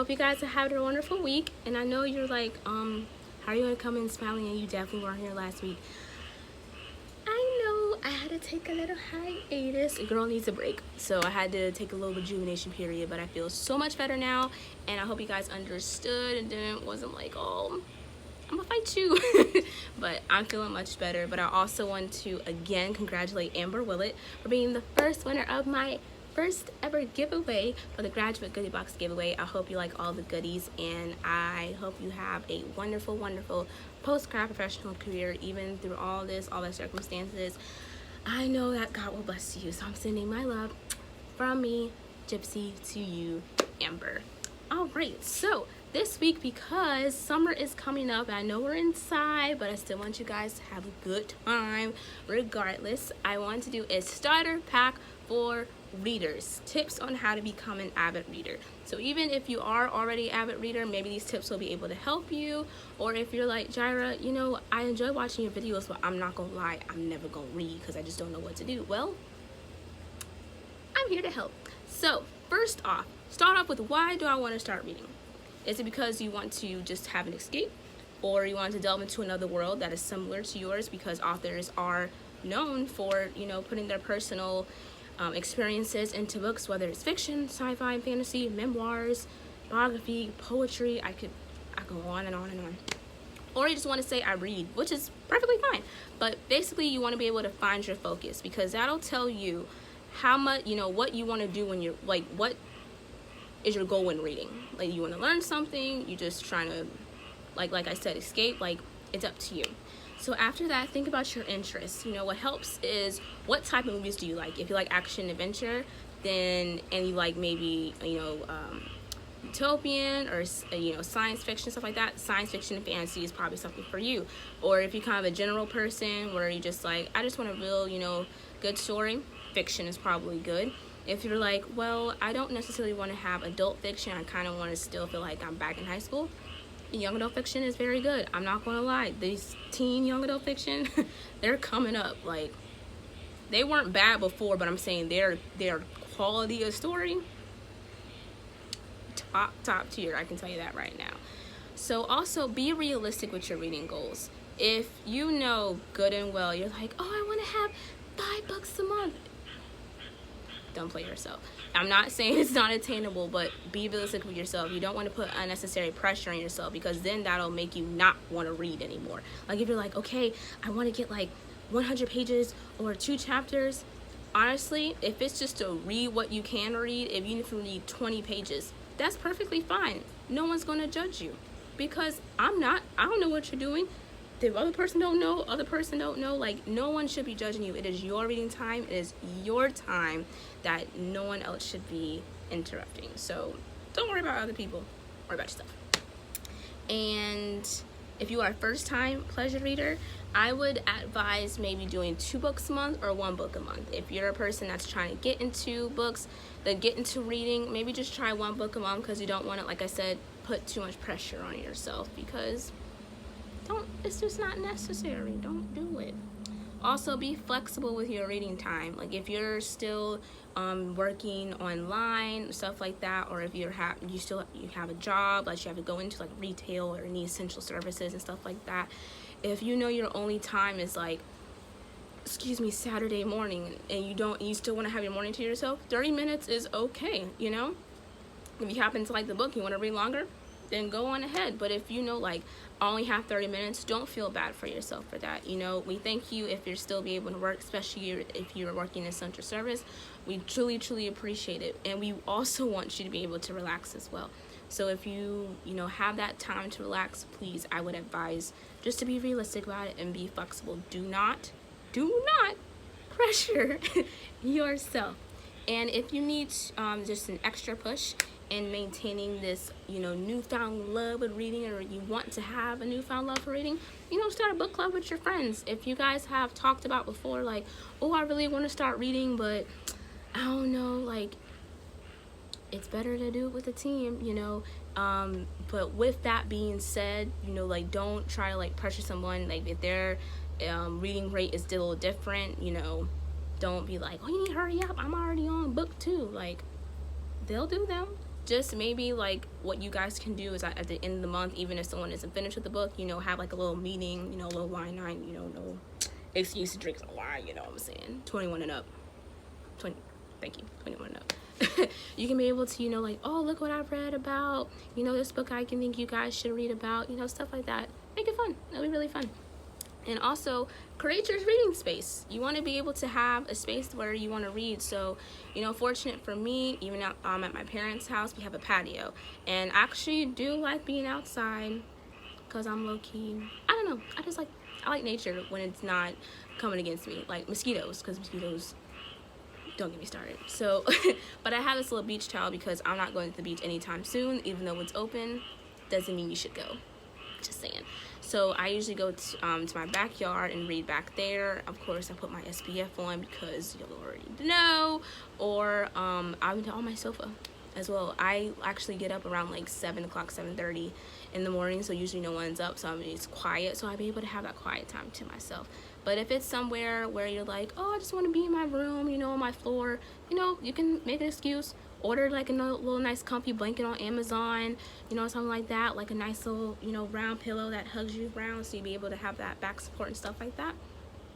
hope you guys are having a wonderful week. And I know you're like, how are you gonna come in smiling and you definitely weren't here last week? I know I had to take a little hiatus. A girl needs a break. So I had to take a little rejuvenation period, but I feel so much better now. And I hope you guys understood and wasn't like, oh, I'm gonna fight you. But I'm feeling much better. But I also want to again congratulate Amber Willett for being the first winner of my first ever giveaway for the graduate goodie box giveaway. I hope you like all the goodies, and I hope you have a wonderful post-grad professional career even through all the circumstances. I know that God will bless you, so I'm sending my love from me, Gypsy, to you, Amber. All right, so this week, because summer is coming up, I know we're inside, but I still want you guys to have a good time regardless. I want to do a starter pack for readers, tips on how to become an avid reader. So even if you are already an avid reader, maybe these tips will be able to help you. Or if you're like, Jaira, you know, I enjoy watching your videos, but I'm not gonna lie, I'm never gonna read because I just don't know what to do. Well, I'm here to help. So first off, start off with, why do I want to start reading? Is it because you want to just have an escape, or you want to delve into another world that is similar to yours? Because authors are known for, you know, putting their personal experiences into books, whether it's fiction, sci-fi, fantasy, memoirs, biography, poetry. I go on and on and on. Or you just want to say I read, which is perfectly fine. But basically you want to be able to find your focus, because that'll tell you how much, you know, what you want to do when you're like, what is your goal in reading. Like, you want to learn something, you just trying to, like I said, escape. Like, it's up to you. So after that, think about your interests. You know, what helps is, what type of movies do you like? If you like action adventure, then, and you like maybe, you know, utopian or, you know, science fiction, stuff like that, science fiction and fantasy is probably something for you. Or if you're kind of a general person where you just like, I just want a real, you know, good story, fiction is probably good. If you're like, well, I don't necessarily want to have adult fiction, I kind of want to still feel like I'm back in high school, young adult fiction is very good. I'm not gonna lie, these teen young adult fiction, they're coming up. Like, they weren't bad before, but I'm saying their quality of story, top tier. I can tell you that right now. So also be realistic with your reading goals. If you know good and well, you're like, oh, I want to have 5 books a month. Don't play yourself. I'm not saying it's not attainable, but be realistic with yourself. You don't want to put unnecessary pressure on yourself, because then that'll make you not want to read anymore. Like, if you're like, okay, I want to get like 100 pages or 2 chapters. Honestly, if it's just to read what you can read, if you need to read 20 pages, that's perfectly fine. No one's going to judge you, because I don't know what you're doing. The other person don't know, other person don't know. Like, no one should be judging you. It is your reading time. It is your time that no one else should be interrupting. So don't worry about other people. Worry about yourself. And if you are a first-time pleasure reader, I would advise maybe doing 2 books a month or 1 book a month. If you're a person that's trying to get into books, then get into reading, maybe just try 1 book a month, because you don't want to, like I said, put too much pressure on yourself, because it's just not necessary. Don't do it. Also, be flexible with your reading time. Like, if you're still working online, stuff like that, or if you have a job, like you have to go into like retail or need essential services and stuff like that. If you know your only time is like, Saturday morning, and you still want to have your morning to yourself, 30 minutes is okay, you know? If you happen to like the book, you want to read longer, then go on ahead. But if you know, like, I only have 30 minutes, don't feel bad for yourself for that. You know, we thank you if you're still be able to work, especially if you're working in essential service. We truly appreciate it. And we also want you to be able to relax as well. So if you have that time to relax, please, I would advise just to be realistic about it and be flexible. Do not pressure yourself. And if you need just an extra push in maintaining this, newfound love with reading, or you want to have a newfound love for reading, start a book club with your friends. If you guys have talked about before, like, oh, I really want to start reading, but I don't know, like, it's better to do it with a team, but with that being said, like, don't try to, like, pressure someone. Like, if their reading rate is still different, don't be like, oh, you need to hurry up, I'm already on book 2. Like, they'll do them. just maybe like what you guys can do is at the end of the month, even if someone isn't finished with the book, you know, have like a little meeting, you know, a little wine night, you know, no excuse to drink some wine, you know what I'm saying, 21 and up, 20, thank you, 21 and up. You can be able to, you know, like, oh, look what I've read about, you know, this book I can think you guys should read about, you know, stuff like that. Make it fun. It'll be really fun. And also create your reading space. You want to be able to have a space where you want to read. So, you know, fortunate for me, even at my parents' house, we have a patio, and I actually do like being outside because I'm low-key, I don't know, I like nature when it's not coming against me, like mosquitoes, because mosquitoes, don't get me started. So but I have this little beach towel because I'm not going to the beach anytime soon. Even though it's open, doesn't mean you should go, just saying. So I usually go to my backyard and read back there. Of course, I put my SPF on because you'll already know. Or I'm on my sofa as well. I actually get up around like 7 o'clock, 7:30 in the morning, so usually no one's up, so it's quiet, so I'll be able to have that quiet time to myself. But if it's somewhere where you're like, oh, I just want to be in my room, you know, on my floor, you know, you can make an excuse. Order like a little nice comfy blanket on Amazon, you know, something like that, like a nice little, you know, round pillow that hugs you around, so you'll be able to have that back support and stuff like that.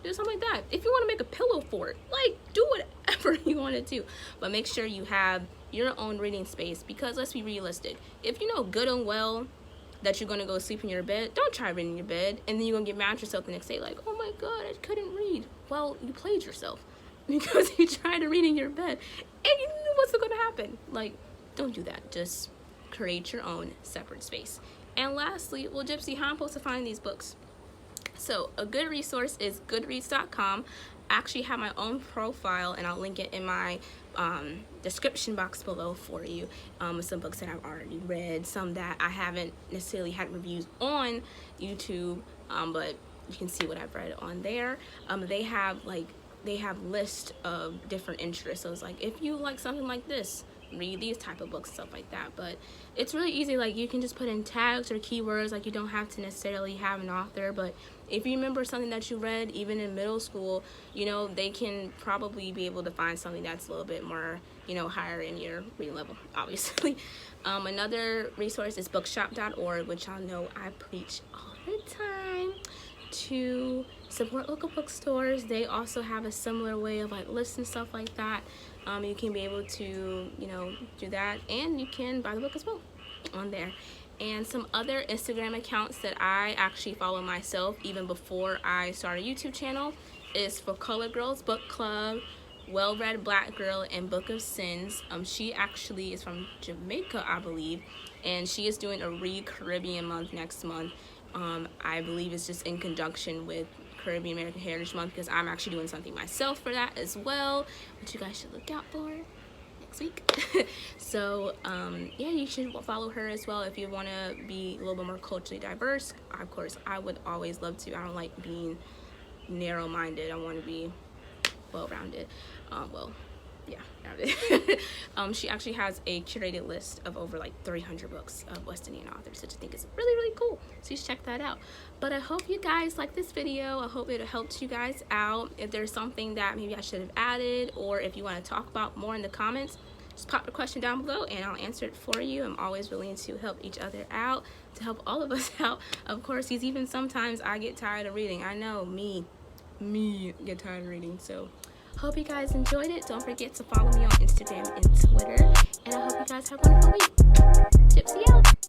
Do something like that. If you want to make a pillow fort, like, do whatever you want to do, but make sure you have your own reading space, because let's be realistic. If you know good and well that you're going to go sleep in your bed, don't try reading in your bed, and then you're going to get mad at yourself the next day like, oh my god, I couldn't read. Well, you played yourself because you tried to read in your bed and you knew what's going to happen. Like, don't do that. Just create your own separate space. And lastly, well, Gypsy, how am I supposed to find these books? So a good resource is goodreads.com. I actually have my own profile, and I'll link it in my description box below for you, with some books that I've already read, some that I haven't necessarily had reviews on YouTube, but you can see what I've read on there. They have lists of different interests, so it's like, if you like something like this, read these type of books, stuff like that. But it's really easy, like, you can just put in tags or keywords, like, you don't have to necessarily have an author, but if you remember something that you read even in middle school, you know, they can probably be able to find something that's a little bit more, you know, higher in your reading level, obviously. Another resource is bookshop.org, which I know I preach all the time, to support local bookstores. They also have a similar way of like lists and stuff like that. You can be able to, you know, do that, and you can buy the book as well on there. And some other Instagram accounts that I actually follow myself even before I started a YouTube channel is For Color Girls Book Club, Well Read Black Girl, and Book of Sins. She actually is from Jamaica, I believe, and she is doing a Read Caribbean month next month. I believe it's just in conjunction with Caribbean American Heritage Month, because I'm actually doing something myself for that as well, which you guys should look out for next week. So yeah, you should follow her as well if you want to be a little bit more culturally diverse. Of course, I would always love to. I don't like being narrow-minded. I want to be well-rounded. Well, yeah, she actually has a curated list of over like 300 books of West Indian authors, which I think is really, really cool. So you should check that out. But I hope you guys like this video. I hope it helped you guys out. If there's something that maybe I should have added, or if you want to talk about more in the comments, just pop the question down below and I'll answer it for you. I'm always willing to help each other out, to help all of us out. Of course, because even sometimes I get tired of reading. I know, me get tired of reading. So hope you guys enjoyed it. Don't forget to follow me on Instagram and Twitter. And I hope you guys have a wonderful week. Gypsy out.